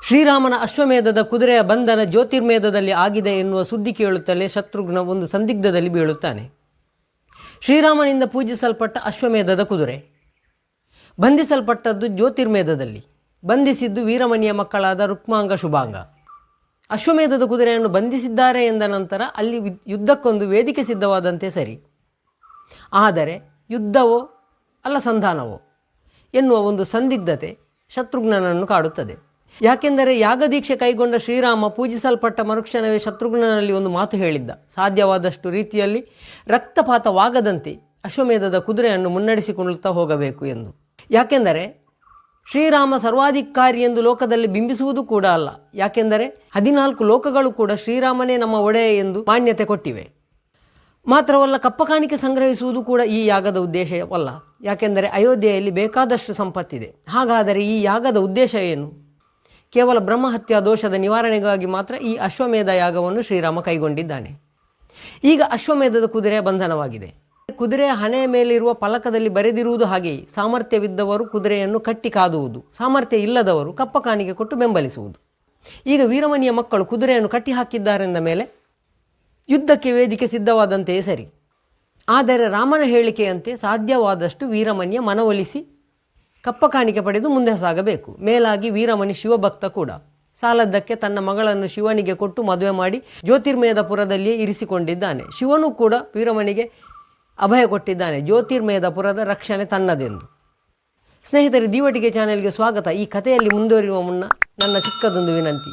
ಶ್ರೀರಾಮನ ಅಶ್ವಮೇಧದ ಕುದುರೆಯ ಬಂಧನ ಜ್ಯೋತಿರ್ಮೇಧದಲ್ಲಿ ಆಗಿದೆ ಎನ್ನುವ ಸುದ್ದಿ ಕೇಳುತ್ತಲೇ ಶತ್ರುಘ್ನ ಒಂದು ಸಂದಿಗ್ಧದಲ್ಲಿ ಬೀಳುತ್ತಾನೆ. ಶ್ರೀರಾಮನಿಂದ ಪೂಜಿಸಲ್ಪಟ್ಟ ಅಶ್ವಮೇಧದ ಕುದುರೆ ಬಂಧಿಸಲ್ಪಟ್ಟದ್ದು ಜ್ಯೋತಿರ್ಮೇಧದಲ್ಲಿ. ಬಂಧಿಸಿದ್ದು ವೀರಮಣಿಯ ಮಕ್ಕಳಾದ ರುಕ್ಮಾಂಗ, ಶುಭಾಂಗ. ಅಶ್ವಮೇಧದ ಕುದುರೆಯನ್ನು ಬಂಧಿಸಿದ್ದಾರೆ ಎಂದ ನಂತರ ಅಲ್ಲಿ ಯುದ್ಧಕ್ಕೊಂದು ವೇದಿಕೆ ಸಿದ್ಧವಾದಂತೆ ಸರಿ. ಆದರೆ ಯುದ್ಧವೋ ಅಲ್ಲ ಸಂಧಾನವೋ ಎನ್ನುವ ಒಂದು ಸಂದಿಗ್ಧತೆ ಶತ್ರುಘ್ನನನ್ನು ಕಾಡುತ್ತದೆ. ಯಾಕೆಂದರೆ ಯಾಗದೀಕ್ಷೆ ಕೈಗೊಂಡ ಶ್ರೀರಾಮ ಪೂಜಿಸಲ್ಪಟ್ಟ ಮರುಕ್ಷಣವೇ ಶತ್ರುಘ್ನನಲ್ಲಿ ಒಂದು ಮಾತು ಹೇಳಿದ್ದ, ಸಾಧ್ಯವಾದಷ್ಟು ರೀತಿಯಲ್ಲಿ ರಕ್ತಪಾತವಾಗದಂತೆ ಅಶ್ವಮೇಧದ ಕುದುರೆಯನ್ನು ಮುನ್ನಡೆಸಿಕೊಳ್ಳುತ್ತಾ ಹೋಗಬೇಕು ಎಂದು. ಯಾಕೆಂದರೆ ಶ್ರೀರಾಮ ಸರ್ವಾಧಿಕಾರಿ ಎಂದು ಲೋಕದಲ್ಲಿ ಬಿಂಬಿಸುವುದು ಕೂಡ ಅಲ್ಲ. ಯಾಕೆಂದರೆ 14 ಲೋಕಗಳು ಕೂಡ ಶ್ರೀರಾಮನೇ ನಮ್ಮ ಒಡೆಯ ಎಂದು ಮಾನ್ಯತೆ ಕೊಟ್ಟಿವೆ. ಮಾತ್ರವಲ್ಲ, ಕಪ್ಪಕಾಣಿಕೆ ಸಂಗ್ರಹಿಸುವುದು ಕೂಡ ಈ ಯಾಗದ ಉದ್ದೇಶವಲ್ಲ. ಯಾಕೆಂದರೆ ಅಯೋಧ್ಯೆಯಲ್ಲಿ ಬೇಕಾದಷ್ಟು ಸಂಪತ್ತಿದೆ. ಹಾಗಾದರೆ ಈ ಯಾಗದ ಉದ್ದೇಶ ಏನು? ಕೇವಲ ಬ್ರಹ್ಮಹತ್ಯಾ ದೋಷದ ನಿವಾರಣೆಗಾಗಿ ಮಾತ್ರ ಈ ಅಶ್ವಮೇಧ ಯಾಗವನ್ನು ಶ್ರೀರಾಮ ಕೈಗೊಂಡಿದ್ದಾನೆ. ಈಗ ಅಶ್ವಮೇಧದ ಕುದುರೆಯ ಬಂಧನವಾಗಿದೆ. ಕುದುರೆಯ ಹಣೆಯ ಮೇಲಿರುವ ಫಲಕದಲ್ಲಿ ಬರೆದಿರುವುದು ಹಾಗೆಯೇ ಸಾಮರ್ಥ್ಯವಿದ್ದವರು ಕುದುರೆಯನ್ನು ಕಟ್ಟಿ ಕಾದುವುದು, ಸಾಮರ್ಥ್ಯ ಇಲ್ಲದವರು ಕಪ್ಪಕಾಣಿಕೆ ಕೊಟ್ಟು ಬೆಂಬಲಿಸುವುದು. ಈಗ ವೀರಮಣಿಯ ಮಕ್ಕಳು ಕುದುರೆಯನ್ನು ಕಟ್ಟಿ ಹಾಕಿದ್ದಾರೆಂದ ಮೇಲೆ ಯುದ್ಧಕ್ಕೆ ವೇದಿಕೆ ಸಿದ್ಧವಾದಂತೆಯೇ ಸರಿ. ಆದರೆ ರಾಮನ ಹೇಳಿಕೆಯಂತೆ ಸಾಧ್ಯವಾದಷ್ಟು ವೀರಮಣಿಯ ಮನವೊಲಿಸಿ ಕಪ್ಪಕಾಣಿಕೆ ಪಡೆದು ಮುಂದೆ ಸಾಗಬೇಕು. ಮೇಲಾಗಿ ವೀರಮಣಿ ಶಿವಭಕ್ತ ಕೂಡ. ಸಾಲದ್ದಕ್ಕೆ ತನ್ನ ಮಗಳನ್ನು ಶಿವನಿಗೆ ಕೊಟ್ಟು ಮದುವೆ ಮಾಡಿ ಜ್ಯೋತಿರ್ಮೇಧಪುರದಲ್ಲಿಯೇ ಇರಿಸಿಕೊಂಡಿದ್ದಾನೆ. ಶಿವನು ಕೂಡ ವೀರಮಣಿಗೆ ಅಭಯ ಕೊಟ್ಟಿದ್ದಾನೆ, ಜ್ಯೋತಿರ್ಮೇಧಪುರದ ರಕ್ಷಣೆ ತನ್ನದೆಂದು. ಸ್ನೇಹಿತರೆ, ದೀವಟಿಗೆ ಚಾನೆಲ್ಗೆ ಸ್ವಾಗತ. ಈ ಕಥೆಯಲ್ಲಿ ಮುಂದುವರಿಯುವ ಮುನ್ನ ನನ್ನ ಚಿಕ್ಕದೊಂದು ವಿನಂತಿ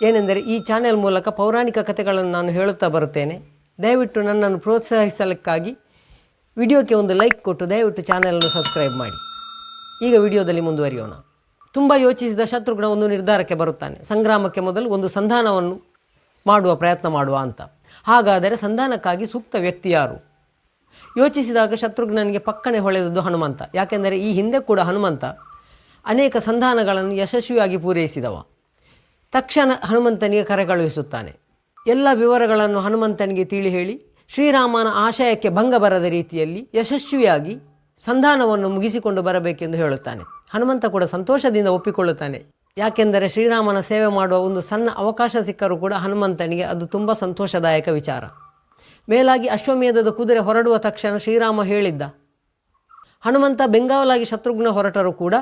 ಏನೆಂದರೆ, ಈ ಚಾನೆಲ್ ಮೂಲಕ ಪೌರಾಣಿಕ ಕಥೆಗಳನ್ನು ನಾನು ಹೇಳುತ್ತಾ ಬರುತ್ತೇನೆ. ದಯವಿಟ್ಟು ನನ್ನನ್ನು ಪ್ರೋತ್ಸಾಹಿಸಲಿಕ್ಕಾಗಿ ವಿಡಿಯೋಕ್ಕೆ ಒಂದು ಲೈಕ್ ಕೊಟ್ಟು ದಯವಿಟ್ಟು ಚಾನೆಲನ್ನು ಸಬ್ಸ್ಕ್ರೈಬ್ ಮಾಡಿ. ಈಗ ವಿಡಿಯೋದಲ್ಲಿ ಮುಂದುವರಿಯೋಣ. ತುಂಬ ಯೋಚಿಸಿದ ಶತ್ರುಘ್ನ ಒಂದು ನಿರ್ಧಾರಕ್ಕೆ ಬರುತ್ತಾನೆ. ಸಂಗ್ರಾಮಕ್ಕೆ ಮೊದಲು ಒಂದು ಸಂಧಾನವನ್ನು ಮಾಡುವ ಪ್ರಯತ್ನ ಮಾಡುವ ಅಂತ. ಹಾಗಾದರೆ ಸಂಧಾನಕ್ಕಾಗಿ ಸೂಕ್ತ ವ್ಯಕ್ತಿ ಯಾರು? ಯೋಚಿಸಿದಾಗ ಶತ್ರುಘ್ನನಿಗೆ ಪಕ್ಕನೆ ಹೊಳೆದದ್ದು ಹನುಮಂತ. ಯಾಕೆಂದರೆ ಈ ಹಿಂದೆ ಕೂಡ ಹನುಮಂತ ಅನೇಕ ಸಂಧಾನಗಳನ್ನು ಯಶಸ್ವಿಯಾಗಿ ಪೂರೈಸಿದವ. ತಕ್ಷಣ ಹನುಮಂತನಿಗೆ ಕರೆ ಕಳುಹಿಸುತ್ತಾನೆ. ಎಲ್ಲ ವಿವರಗಳನ್ನು ಹನುಮಂತನಿಗೆ ತಿಳಿ ಹೇಳಿ ಶ್ರೀರಾಮನ ಆಶಯಕ್ಕೆ ಭಂಗ ಬರದ ರೀತಿಯಲ್ಲಿ ಯಶಸ್ವಿಯಾಗಿ ಸಂಧಾನವನ್ನು ಮುಗಿಸಿಕೊಂಡು ಬರಬೇಕೆಂದು ಹೇಳುತ್ತಾನೆ. ಹನುಮಂತ ಕೂಡ ಸಂತೋಷದಿಂದ ಒಪ್ಪಿಕೊಳ್ಳುತ್ತಾನೆ. ಯಾಕೆಂದರೆ ಶ್ರೀರಾಮನ ಸೇವೆ ಮಾಡುವ ಒಂದು ಸಣ್ಣ ಅವಕಾಶ ಸಿಕ್ಕರೂ ಕೂಡ ಹನುಮಂತನಿಗೆ ಅದು ತುಂಬ ಸಂತೋಷದಾಯಕ ವಿಚಾರ. ಮೇಲಾಗಿ ಅಶ್ವಮೇಧದ ಕುದುರೆ ಹೊರಡುವ ತಕ್ಷಣ ಶ್ರೀರಾಮ ಹೇಳಿದ್ದ, ಹನುಮಂತ ಬೆಂಗಾವಲಾಗಿ ಶತ್ರುಘ್ನ ಹೊರಟರೂ ಕೂಡ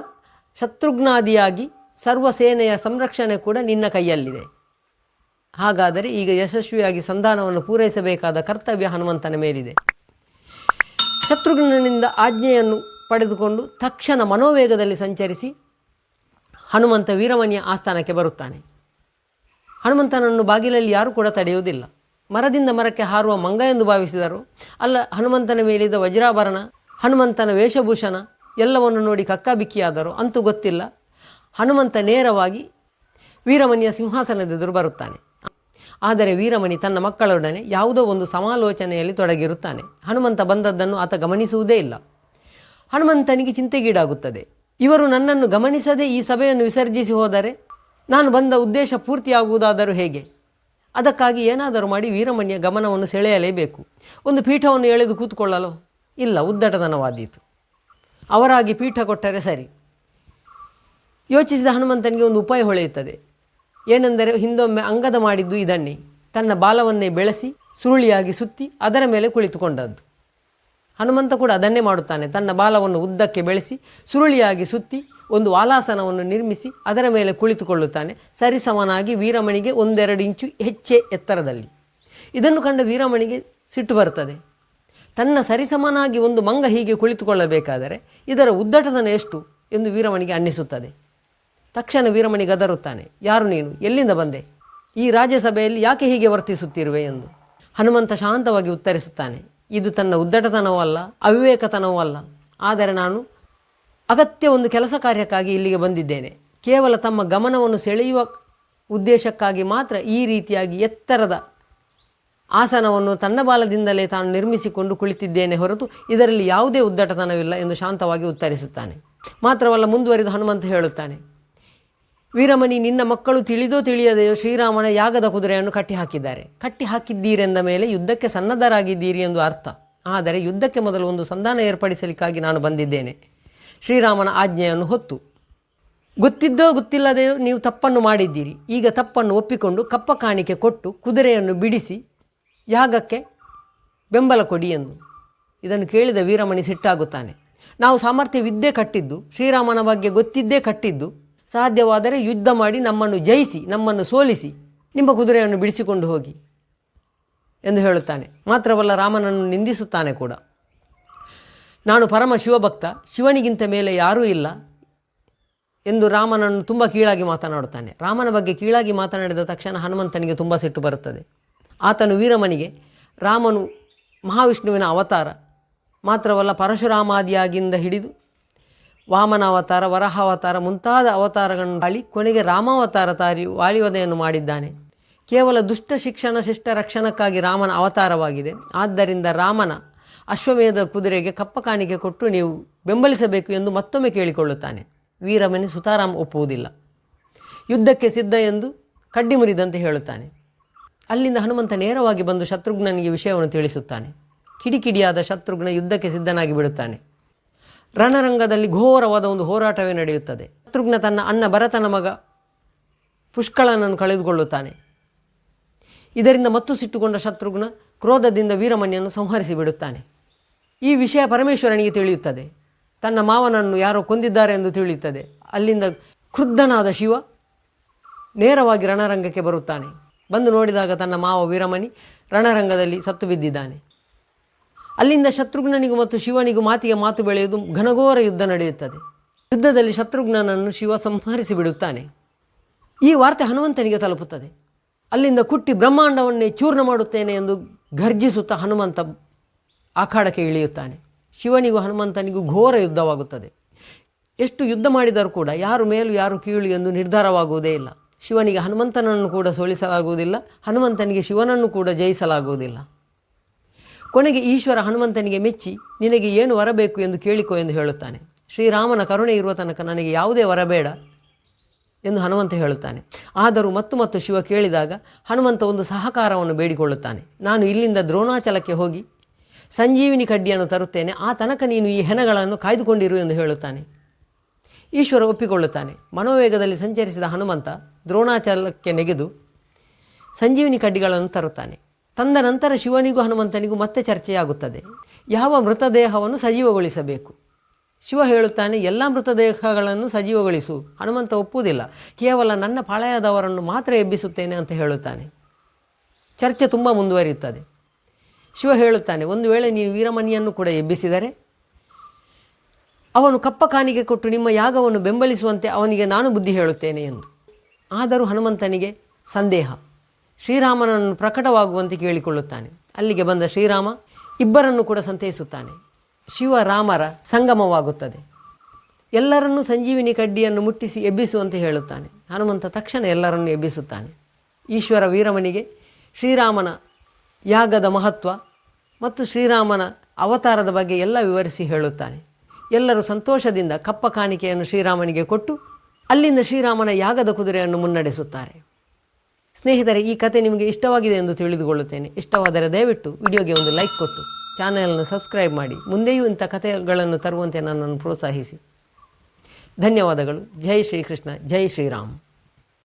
ಶತ್ರುಘ್ನಾದಿಯಾಗಿ ಸರ್ವ ಸೇನೆಯ ಸಂರಕ್ಷಣೆ ಕೂಡ ನಿನ್ನ ಕೈಯಲ್ಲಿದೆ. ಹಾಗಾದರೆ ಈಗ ಯಶಸ್ವಿಯಾಗಿ ಸಂಧಾನವನ್ನು ಪೂರೈಸಬೇಕಾದ ಕರ್ತವ್ಯ ಹನುಮಂತನ ಮೇಲಿದೆ. ಶತ್ರುಘ್ನನಿಂದ ಆಜ್ಞೆಯನ್ನು ಪಡೆದುಕೊಂಡು ತಕ್ಷಣ ಮನೋವೇಗದಲ್ಲಿ ಸಂಚರಿಸಿ ಹನುಮಂತ ವೀರಮಣಿಯ ಆಸ್ಥಾನಕ್ಕೆ ಬರುತ್ತಾನೆ. ಹನುಮಂತನನ್ನು ಬಾಗಿಲಲ್ಲಿ ಯಾರೂ ಕೂಡ ತಡೆಯುವುದಿಲ್ಲ. ಮರದಿಂದ ಮರಕ್ಕೆ ಹಾರುವ ಮಂಗ ಎಂದು ಭಾವಿಸಿದರು. ಅಲ್ಲ, ಹನುಮಂತನ ಮೇಲಿದ್ದ ವಜ್ರಾಭರಣ, ಹನುಮಂತನ ವೇಷಭೂಷಣ ಎಲ್ಲವನ್ನು ನೋಡಿ ಕಕ್ಕಾಬಿಕ್ಕಿಯಾದರು. ಅಂತೂ ಗೊತ್ತಿಲ್ಲ, ಹನುಮಂತ ನೇರವಾಗಿ ವೀರಮಣಿಯ ಸಿಂಹಾಸನದೆದುರು ಬರುತ್ತಾನೆ. ಆದರೆ ವೀರಮಣಿ ತನ್ನ ಮಕ್ಕಳೊಡನೆ ಯಾವುದೋ ಒಂದು ಸಮಾಲೋಚನೆಯಲ್ಲಿ ತೊಡಗಿರುತ್ತಾನೆ. ಹನುಮಂತ ಬಂದದ್ದನ್ನು ಆತ ಗಮನಿಸುವುದೇ ಇಲ್ಲ. ಹನುಮಂತನಿಗೆ ಚಿಂತೆಗೀಡಾಗುತ್ತದೆ. ಇವರು ನನ್ನನ್ನು ಗಮನಿಸದೆ ಈ ಸಭೆಯನ್ನು ವಿಸರ್ಜಿಸಿ ಹೋದರೆ ನಾನು ಬಂದ ಉದ್ದೇಶ ಪೂರ್ತಿಯಾಗುವುದಾದರೂ ಹೇಗೆ? ಅದಕ್ಕಾಗಿ ಏನಾದರೂ ಮಾಡಿ ವೀರಮಣಿಯ ಗಮನವನ್ನು ಸೆಳೆಯಲೇಬೇಕು. ಒಂದು ಪೀಠವನ್ನು ಎಳೆದು ಕೂತ್ಕೊಳ್ಳಲು ಇಲ್ಲ, ಉದ್ದಟತನವಾದೀತು. ಅವರಾಗಿ ಪೀಠ ಕೊಟ್ಟರೆ ಸರಿ. ಯೋಚಿಸಿದ ಹನುಮಂತನಿಗೆ ಒಂದು ಉಪಾಯ ಹೊಳೆಯುತ್ತದೆ. ಏನೆಂದರೆ, ಹಿಂದೊಮ್ಮೆ ಅಂಗದ ಮಾಡಿದ್ದು ಇದನ್ನೇ. ತನ್ನ ಬಾಲವನ್ನೇ ಬೆಳೆಸಿ ಸುರುಳಿಯಾಗಿ ಸುತ್ತಿ ಅದರ ಮೇಲೆ ಕುಳಿತುಕೊಂಡದ್ದು. ಹನುಮಂತ ಕೂಡ ಅದನ್ನೇ ಮಾಡುತ್ತಾನೆ. ತನ್ನ ಬಾಲವನ್ನು ಉದ್ದಕ್ಕೆ ಬೆಳೆಸಿ ಸುರುಳಿಯಾಗಿ ಸುತ್ತಿ ಒಂದು ವಾಲಾಸನವನ್ನು ನಿರ್ಮಿಸಿ ಅದರ ಮೇಲೆ ಕುಳಿತುಕೊಳ್ಳುತ್ತಾನೆ, ಸರಿಸಮನಾಗಿ ವೀರಮಣಿಗೆ 1-2 ಇಂಚು ಹೆಚ್ಚೇ ಎತ್ತರದಲ್ಲಿ. ಇದನ್ನು ಕಂಡ ವೀರಮಣಿಗೆ ಸಿಟ್ಟು ಬರುತ್ತದೆ. ತನ್ನ ಸರಿಸಮನಾಗಿ ಒಂದು ಮಂಗ ಹೀಗೆ ಕುಳಿತುಕೊಳ್ಳಬೇಕಾದರೆ ಇದರ ಉದ್ದಟತನ ಎಷ್ಟು ಎಂದು ವೀರಮಣಿಗೆ ಅನ್ನಿಸುತ್ತದೆ. ತಕ್ಷಣ ವೀರಮಣಿ ಗದರುತ್ತಾನೆ. ಯಾರು ನೀನು? ಎಲ್ಲಿಂದ ಬಂದೆ? ಈ ರಾಜ್ಯಸಭೆಯಲ್ಲಿ ಯಾಕೆ ಹೀಗೆ ವರ್ತಿಸುತ್ತಿರುವೆ ಎಂದು. ಹನುಮಂತ ಶಾಂತವಾಗಿ ಉತ್ತರಿಸುತ್ತಾನೆ, ಇದು ತನ್ನ ಉದ್ದಟತನವೂ ಅಲ್ಲ, ಅವಿವೇಕತನವೂ ಅಲ್ಲ. ಆದರೆ ನಾನು ಅಗತ್ಯ ಒಂದು ಕೆಲಸ ಕಾರ್ಯಕ್ಕಾಗಿ ಇಲ್ಲಿಗೆ ಬಂದಿದ್ದೇನೆ. ಕೇವಲ ತಮ್ಮ ಗಮನವನ್ನು ಸೆಳೆಯುವ ಉದ್ದೇಶಕ್ಕಾಗಿ ಮಾತ್ರ ಈ ರೀತಿಯಾಗಿ ಎತ್ತರದ ಆಸನವನ್ನು ತನ್ನ ಬಾಲದಿಂದಲೇ ತಾನು ನಿರ್ಮಿಸಿಕೊಂಡು ಕುಳಿತಿದ್ದೇನೆ ಹೊರತು ಇದರಲ್ಲಿ ಯಾವುದೇ ಉದ್ದಟತನವಿಲ್ಲ ಎಂದು ಶಾಂತವಾಗಿ ಉತ್ತರಿಸುತ್ತಾನೆ. ಮಾತ್ರವಲ್ಲ, ಮುಂದುವರಿದು ಹನುಮಂತ ಹೇಳುತ್ತಾನೆ, ವೀರಮಣಿ, ನಿನ್ನ ಮಕ್ಕಳು ತಿಳಿದೋ ತಿಳಿಯದೆಯೋ ಶ್ರೀರಾಮನ ಯಾಗದ ಕುದುರೆಯನ್ನು ಕಟ್ಟಿ ಹಾಕಿದ್ದೀರೆಂದ ಮೇಲೆ ಯುದ್ಧಕ್ಕೆ ಸನ್ನದ್ಧರಾಗಿದ್ದೀರಿ ಎಂದು ಅರ್ಥ. ಆದರೆ ಯುದ್ಧಕ್ಕೆ ಮೊದಲು ಒಂದು ಸಂಧಾನ ಏರ್ಪಡಿಸಲಿಕ್ಕಾಗಿ ನಾನು ಬಂದಿದ್ದೇನೆ. ಶ್ರೀರಾಮನ ಆಜ್ಞೆಯನ್ನು ಹೊತ್ತು ಗೊತ್ತಿದ್ದೋ ಗೊತ್ತಿಲ್ಲದೆಯೋ ನೀವು ತಪ್ಪನ್ನು ಮಾಡಿದ್ದೀರಿ. ಈಗ ತಪ್ಪನ್ನು ಒಪ್ಪಿಕೊಂಡು ಕಪ್ಪ ಕಾಣಿಕೆ ಕೊಟ್ಟು ಕುದುರೆಯನ್ನು ಬಿಡಿಸಿ ಯಾಗಕ್ಕೆ ಬೆಂಬಲ ಕೊಡಿ ಎಂದು. ಇದನ್ನು ಕೇಳಿದ ವೀರಮಣಿ ಸಿಟ್ಟಾಗುತ್ತಾನೆ. ನಾವು ಸಾಮರ್ಥ್ಯವಿದ್ದೇ ಕಟ್ಟಿದ್ದು, ಶ್ರೀರಾಮನ ಬಗ್ಗೆ ಗೊತ್ತಿದ್ದೇ ಕಟ್ಟಿದ್ದು, ಸಾಧ್ಯವಾದರೆ ಯುದ್ಧ ಮಾಡಿ ನಮ್ಮನ್ನು ಜಯಿಸಿ ನಮ್ಮನ್ನು ಸೋಲಿಸಿ ನಿಮ್ಮ ಕುದುರೆಯನ್ನು ಬಿಡಿಸಿಕೊಂಡು ಹೋಗಿ ಎಂದು ಹೇಳುತ್ತಾನೆ. ಮಾತ್ರವಲ್ಲ, ರಾಮನನ್ನು ನಿಂದಿಸುತ್ತಾನೆ ಕೂಡ. ನಾನು ಪರಮ ಶಿವಭಕ್ತ, ಶಿವನಿಗಿಂತ ಮೇಲೆ ಯಾರೂ ಇಲ್ಲ ಎಂದು ರಾಮನನ್ನು ತುಂಬ ಕೀಳಾಗಿ ಮಾತನಾಡುತ್ತಾನೆ. ರಾಮನ ಬಗ್ಗೆ ಕೀಳಾಗಿ ಮಾತನಾಡಿದ ತಕ್ಷಣ ಹನುಮಂತನಿಗೆ ತುಂಬ ಸಿಟ್ಟು ಬರುತ್ತದೆ. ಆತನು ವೀರಮನಿಗೆ ರಾಮನು ಮಹಾವಿಷ್ಣುವಿನ ಅವತಾರ, ಮಾತ್ರವಲ್ಲ ಪರಶುರಾಮಾದಿಯಾಗಿಂದ ಹಿಡಿದು ವಾಮನ ಅವತಾರ, ವರಾಹ ಅವತಾರ ಮುಂತಾದ ಅವತಾರಗಳನ್ನು ತಾಳಿ ಕೊನೆಗೆ ರಾಮಾವತಾರ ತಾರಿ ವಾಲಿವಧೆಯನ್ನು ಮಾಡಿದ್ದಾನೆ. ಕೇವಲ ದುಷ್ಟ ಶಿಕ್ಷಣ ಶಿಷ್ಟ ರಕ್ಷಣಕ್ಕಾಗಿ ರಾಮನ ಅವತಾರವಾಗಿದೆ. ಆದ್ದರಿಂದ ರಾಮನ ಅಶ್ವಮೇಧ ಕುದುರೆಗೆ ಕಪ್ಪ ಕಾಣಿಕೆ ಕೊಟ್ಟು ನೀವು ಬೆಂಬಲಿಸಬೇಕು ಎಂದು ಮತ್ತೊಮ್ಮೆ ಕೇಳಿಕೊಳ್ಳುತ್ತಾನೆ. ವೀರಮಣಿ ಸುತಾರಾಮ್ ಒಪ್ಪುವುದಿಲ್ಲ. ಯುದ್ಧಕ್ಕೆ ಸಿದ್ಧ ಎಂದು ಕಡ್ಡಿ ಮುರಿದಂತೆ ಹೇಳುತ್ತಾನೆ. ಅಲ್ಲಿಂದ ಹನುಮಂತ ನೇರವಾಗಿ ಬಂದು ಶತ್ರುಘ್ನನಿಗೆ ವಿಷಯವನ್ನು ತಿಳಿಸುತ್ತಾನೆ. ಕಿಡಿಕಿಡಿಯಾದ ಶತ್ರುಘ್ನ ಯುದ್ಧಕ್ಕೆ ಸಿದ್ಧನಾಗಿ ಬಿಡುತ್ತಾನೆ. ರಣರಂಗದಲ್ಲಿ ಘೋರವಾದ ಒಂದು ಹೋರಾಟವೇ ನಡೆಯುತ್ತದೆ. ಶತ್ರುಘ್ನ ತನ್ನ ಅಣ್ಣ ಭರತನ ಮಗ ಪುಷ್ಕಳನನ್ನು ಕಳೆದುಕೊಳ್ಳುತ್ತಾನೆ. ಇದರಿಂದ ಮತ್ತು ಸಿಟ್ಟುಕೊಂಡ ಶತ್ರುಘ್ನ ಕ್ರೋಧದಿಂದ ವೀರಮಣಿಯನ್ನು ಸಂಹರಿಸಿ ಬಿಡುತ್ತಾನೆ. ಈ ವಿಷಯ ಪರಮೇಶ್ವರನಿಗೆ ತಿಳಿಯುತ್ತದೆ. ತನ್ನ ಮಾವನನ್ನು ಯಾರೋ ಕೊಂದಿದ್ದಾರೆ ಎಂದು ತಿಳಿಯುತ್ತದೆ. ಅಲ್ಲಿಂದ ಕ್ರುದ್ಧನಾದ ಶಿವ ನೇರವಾಗಿ ರಣರಂಗಕ್ಕೆ ಬರುತ್ತಾನೆ. ಬಂದು ನೋಡಿದಾಗ ತನ್ನ ಮಾವ ವೀರಮಣಿ ರಣರಂಗದಲ್ಲಿ ಸತ್ತು ಬಿದ್ದಿದ್ದಾನೆ. ಅಲ್ಲಿಂದ ಶತ್ರುಘ್ನನಿಗೂ ಮತ್ತು ಶಿವನಿಗೂ ಮಾತಿಗೆ ಮಾತು ಬೆಳೆಯುವುದು, ಘನಘೋರ ಯುದ್ಧ ನಡೆಯುತ್ತದೆ. ಯುದ್ಧದಲ್ಲಿ ಶತ್ರುಘ್ನನನ್ನು ಶಿವ ಸಂಹರಿಸಿ ಬಿಡುತ್ತಾನೆ. ಈ ವಾರ್ತೆ ಹನುಮಂತನಿಗೆ ತಲುಪುತ್ತದೆ. ಅಲ್ಲಿಂದ ಕುಟ್ಟಿ ಬ್ರಹ್ಮಾಂಡವನ್ನೇ ಚೂರ್ಣ ಮಾಡುತ್ತೇನೆ ಎಂದು ಗರ್ಜಿಸುತ್ತಾ ಹನುಮಂತ ಅಖಾಡಕ್ಕೆ ಇಳಿಯುತ್ತಾನೆ. ಶಿವನಿಗೂ ಹನುಮಂತನಿಗೂ ಘೋರ ಯುದ್ಧವಾಗುತ್ತದೆ. ಎಷ್ಟು ಯುದ್ಧ ಮಾಡಿದರೂ ಕೂಡ ಯಾರು ಮೇಲು ಯಾರು ಕೀಳು ಎಂದು ನಿರ್ಧಾರವಾಗುವುದೇ ಇಲ್ಲ. ಶಿವನಿಗೆ ಹನುಮಂತನನ್ನು ಕೂಡ ಸೋಲಿಸಲಾಗುವುದಿಲ್ಲ, ಹನುಮಂತನಿಗೆ ಶಿವನನ್ನು ಕೂಡ ಜಯಿಸಲಾಗುವುದಿಲ್ಲ. ಕೊನೆಗೆ ಈಶ್ವರ ಹನುಮಂತನಿಗೆ ಮೆಚ್ಚಿ ನಿನಗೆ ಏನು ವರ ಬೇಕು ಎಂದು ಕೇಳಿಕೊ ಎಂದು ಹೇಳುತ್ತಾನೆ. ಶ್ರೀರಾಮನ ಕರುಣೆ ಇರುವ ತನಕ ನನಗೆ ಯಾವುದೇ ವರ ಬೇಡ ಎಂದು ಹನುಮಂತ ಹೇಳುತ್ತಾನೆ. ಆದರೂ ಮತ್ತು ಶಿವ ಕೇಳಿದಾಗ ಹನುಮಂತ ಒಂದು ಸಹಕಾರವನ್ನು ಬೇಡಿಕೊಳ್ಳುತ್ತಾನೆ. ನಾನು ಇಲ್ಲಿಂದ ದ್ರೋಣಾಚಲಕ್ಕೆ ಹೋಗಿ ಸಂಜೀವಿನಿ ಕಡ್ಡಿಯನ್ನು ತರುತ್ತೇನೆ, ಆ ತನಕ ನೀನು ಈ ಹೆಣಗಳನ್ನು ಕಾಯ್ದುಕೊಂಡಿರು ಎಂದು ಹೇಳುತ್ತಾನೆ. ಈಶ್ವರ ಒಪ್ಪಿಕೊಳ್ಳುತ್ತಾನೆ. ಮನೋವೇಗದಲ್ಲಿ ಸಂಚರಿಸಿದ ಹನುಮಂತ ದ್ರೋಣಾಚಲಕ್ಕೆ ನೆಗೆದು ಸಂಜೀವಿನಿ ಕಡ್ಡಿಗಳನ್ನು ತರುತ್ತಾನೆ. ತಂದ ನಂತರ ಶಿವನಿಗೂ ಹನುಮಂತನಿಗೂ ಮತ್ತೆ ಚರ್ಚೆಯಾಗುತ್ತದೆ. ಯಾವ ಮೃತದೇಹವನ್ನು ಸಜೀವಗೊಳಿಸಬೇಕು? ಶಿವ ಹೇಳುತ್ತಾನೆ, ಎಲ್ಲ ಮೃತದೇಹಗಳನ್ನು ಸಜೀವಗೊಳಿಸು. ಹನುಮಂತ ಒಪ್ಪುವುದಿಲ್ಲ. ಕೇವಲ ನನ್ನ ಪಾಳೆಯದವರನ್ನು ಮಾತ್ರ ಎಬ್ಬಿಸುತ್ತೇನೆ ಅಂತ ಹೇಳುತ್ತಾನೆ. ಚರ್ಚೆ ತುಂಬ ಮುಂದುವರಿಯುತ್ತದೆ. ಶಿವ ಹೇಳುತ್ತಾನೆ, ಒಂದು ವೇಳೆ ನೀವು ವೀರಮಣಿಯನ್ನು ಕೂಡ ಎಬ್ಬಿಸಿದರೆ ಅವನು ಕಪ್ಪ ಕಾಣಿಕೆ ಕೊಟ್ಟು ನಿಮ್ಮ ಯಾಗವನ್ನು ಬೆಂಬಲಿಸುವಂತೆ ಅವನಿಗೆ ನಾನು ಬುದ್ಧಿ ಹೇಳುತ್ತೇನೆ ಎಂದು. ಆದರೂ ಹನುಮಂತನಿಗೆ ಸಂದೇಹ. ಶ್ರೀರಾಮನನ್ನು ಪ್ರಕಟವಾಗುವಂತೆ ಕೇಳಿಕೊಳ್ಳುತ್ತಾನೆ. ಅಲ್ಲಿಗೆ ಬಂದ ಶ್ರೀರಾಮ ಇಬ್ಬರನ್ನು ಕೂಡ ಸಂತೈಸುತ್ತಾನೆ. ಶಿವ ರಾಮರ ಸಂಗಮವಾಗುತ್ತದೆ. ಎಲ್ಲರನ್ನೂ ಸಂಜೀವಿನಿ ಕಡ್ಡಿಯನ್ನು ಮುಟ್ಟಿಸಿ ಎಬ್ಬಿಸುವಂತೆ ಹೇಳುತ್ತಾನೆ. ಹನುಮಂತ ತಕ್ಷಣ ಎಲ್ಲರನ್ನೂ ಎಬ್ಬಿಸುತ್ತಾನೆ. ಈಶ್ವರ ವೀರಮಣಿಗೆ ಶ್ರೀರಾಮನ ಯಾಗದ ಮಹತ್ವ ಮತ್ತು ಶ್ರೀರಾಮನ ಅವತಾರದ ಬಗ್ಗೆ ಎಲ್ಲ ವಿವರಿಸಿ ಹೇಳುತ್ತಾನೆ. ಎಲ್ಲರೂ ಸಂತೋಷದಿಂದ ಕಪ್ಪ ಕಾಣಿಕೆಯನ್ನು ಶ್ರೀರಾಮನಿಗೆ ಕೊಟ್ಟು ಅಲ್ಲಿಂದ ಶ್ರೀರಾಮನ ಯಾಗದ ಕುದುರೆಯನ್ನು ಮುನ್ನಡೆಸುತ್ತಾರೆ. ಸ್ನೇಹಿತರೆ, ಈ ಕತೆ ನಿಮಗೆ ಇಷ್ಟವಾಗಿದೆ ಎಂದು ತಿಳಿದುಕೊಳ್ಳುತ್ತೇನೆ. ಇಷ್ಟವಾದರೆ ದಯವಿಟ್ಟು ವಿಡಿಯೋಗೆ ಒಂದು ಲೈಕ್ ಕೊಟ್ಟು ಚಾನಲನ್ನು ಸಬ್ಸ್ಕ್ರೈಬ್ ಮಾಡಿ. ಮುಂದೆಯೂ ಇಂಥ ಕಥೆಗಳನ್ನು ತರುವಂತೆ ನನ್ನನ್ನು ಪ್ರೋತ್ಸಾಹಿಸಿ. ಧನ್ಯವಾದಗಳು. ಜೈ ಶ್ರೀಕೃಷ್ಣ, ಜೈ ಶ್ರೀರಾಮ್.